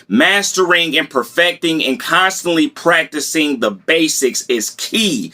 Mastering and perfecting and constantly practicing the basics is key.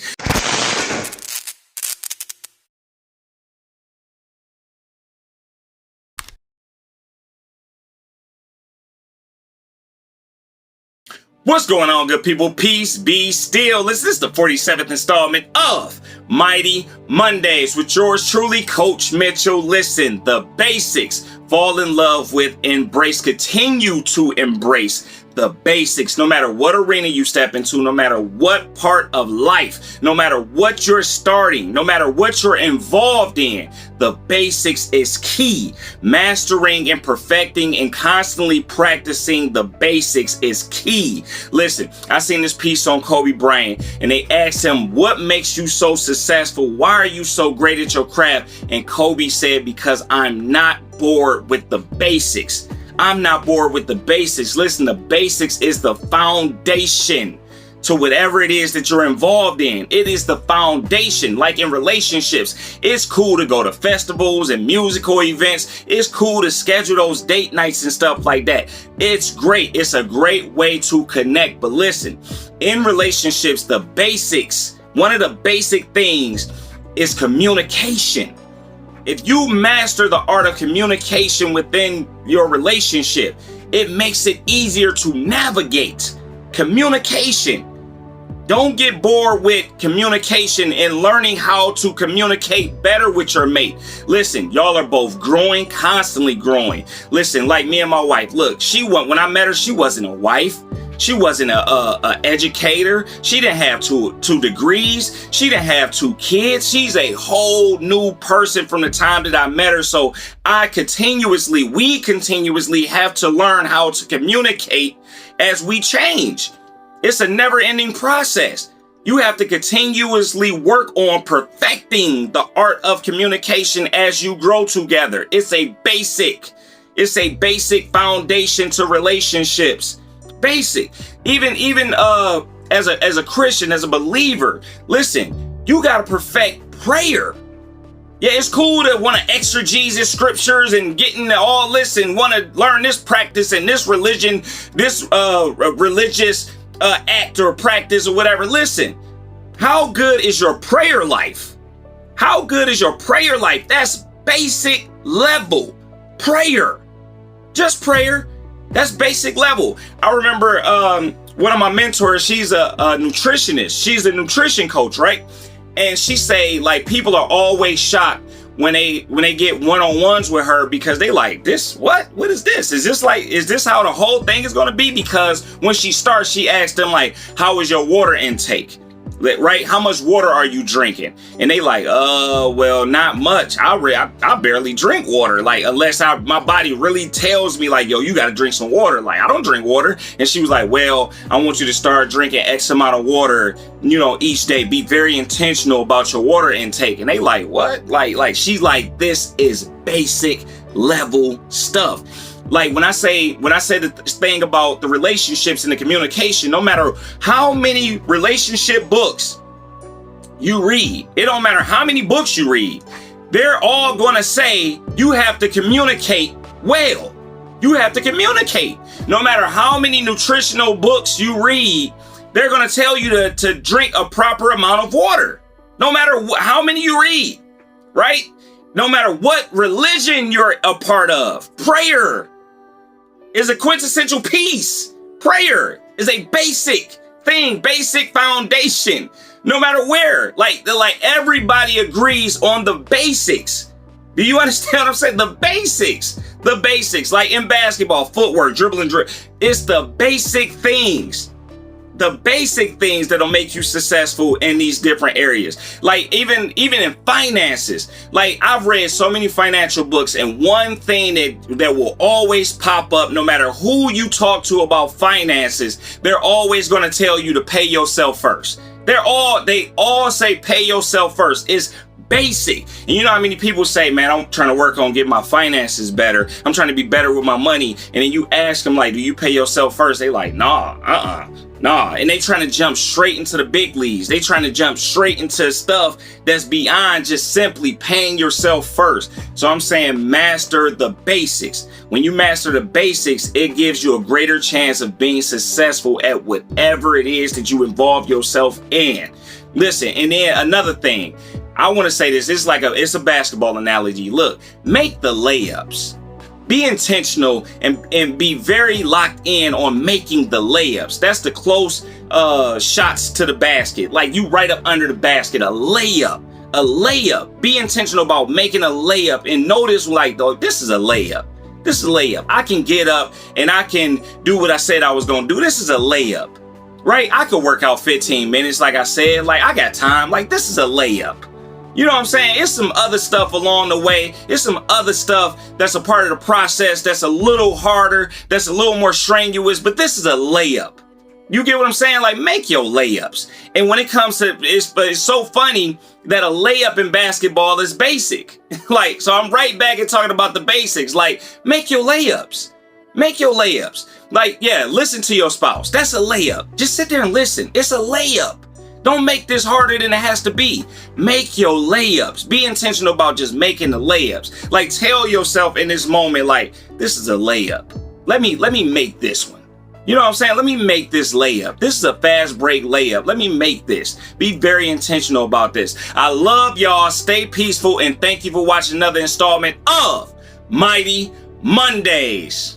What's going on, good people? Peace be still. This is the 47th installment of Mighty Mondays with yours truly, Coach Mitchell. Listen, the basics. Fall in love with, embrace, continue to embrace the basics. No matter what arena you step into, no matter what part of life, no matter what you're starting, no matter what you're involved in, the basics is key. Mastering and perfecting and constantly practicing the basics is key. Listen, I seen this piece on Kobe Bryant and they asked him, what makes you so successful? Why are you so great at your craft? And Kobe said, because I'm not bored with the basics. I'm not bored with the basics. Listen, the basics is the foundation to whatever it is that you're involved in. It is the foundation. Like in relationships, it's cool to go to festivals and musical events. It's cool to schedule those date nights and stuff like that. It's great. It's a great way to connect. But listen, in relationships, the basics, one of the basic things is communication. If you master the art of communication within your relationship, it makes it easier to navigate. Communication. Don't get bored with communication and learning how to communicate better with your mate. Listen, y'all are both growing, constantly growing. Listen, like me and my wife, look, when I met her, she wasn't a wife. She wasn't a educator. She didn't have two degrees. She didn't have 2 kids. She's a whole new person from the time that I met her. So we continuously have to learn how to communicate as we change. It's a never-ending process. You have to continuously work on perfecting the art of communication as you grow together. It's a basic foundation to relationships. Basic. Even as a Christian, as a believer, listen, you gotta perfect prayer. Yeah, it's cool to want to exegese scriptures and get into all this and want to learn this practice and this religion, this religious act or practice or whatever. Listen, how good is your prayer life? How good is your prayer life? That's basic level prayer. Just prayer. That's basic level. I remember one of my mentors, she's a nutritionist. She's a nutrition coach, right? And she say, like, people are always shocked when they get one-on-ones with her because they like, this, what is this? Is this how the whole thing is gonna be? Because when she starts, she asks them, like, how is your water intake? Right? How much water are you drinking? And they like, well, not much. I barely drink water. Like, unless my body really tells me like, yo, you got to drink some water. Like, I don't drink water. And she was like, well, I want you to start drinking X amount of water, each day. Be very intentional about your water intake. And they like, what? Like she's like, this is basic level stuff. Like when I say the thing about the relationships and the communication, no matter how many relationship books you read, it don't matter how many books you read, they're all going to say you have to communicate well. You have to communicate. No matter how many nutritional books you read, they're going to tell you to drink a proper amount of water. No matter how many you read, right? No matter what religion you're a part of, prayer is a quintessential piece. Prayer is a basic thing, basic foundation, no matter where. Like everybody agrees on the basics. Do you understand what I'm saying? The basics, like in basketball, footwork, dribbling, it's the basic things. The basic things that'll make you successful in these different areas. Like even in finances, like I've read so many financial books, and one thing that will always pop up no matter who you talk to about finances, they're always going to tell you to pay yourself first. They all say pay yourself first. It's basic. And you know how many people say, man, I'm trying to work on getting my finances better. I'm trying to be better with my money. And then you ask them, like, do you pay yourself first? They like, nah. And they trying to jump straight into the big leagues. They trying to jump straight into stuff that's beyond just simply paying yourself first. So I'm saying master the basics. When you master the basics, it gives you a greater chance of being successful at whatever it is that you involve yourself in. Listen, and then another thing, I want to say this. It's a basketball analogy. Look, make the layups. Be intentional and be very locked in on making the layups. That's the close shots to the basket. Like you right up under the basket, a layup. Be intentional about making a layup and notice like, though, this is a layup. This is a layup. I can get up and I can do what I said I was going to do. This is a layup, right? I could work out 15 minutes. Like I said, like I got time. Like this is a layup. You know what I'm saying? It's some other stuff along the way. It's some other stuff that's a part of the process that's a little harder, that's a little more strenuous, but this is a layup. You get what I'm saying? Like, make your layups. And when it comes to, it's so funny that a layup in basketball is basic. Like, so I'm right back and talking about the basics. Like, make your layups. Make your layups. Like, yeah, listen to your spouse. That's a layup. Just sit there and listen. It's a layup. Don't make this harder than it has to be. Make your layups. Be intentional about just making the layups. Like, tell yourself in this moment, like, this is a layup. Let me make this one. You know what I'm saying? Let me make this layup. This is a fast break layup. Let me make this. Be very intentional about this. I love y'all. Stay peaceful, and thank you for watching another installment of Mighty Mondays.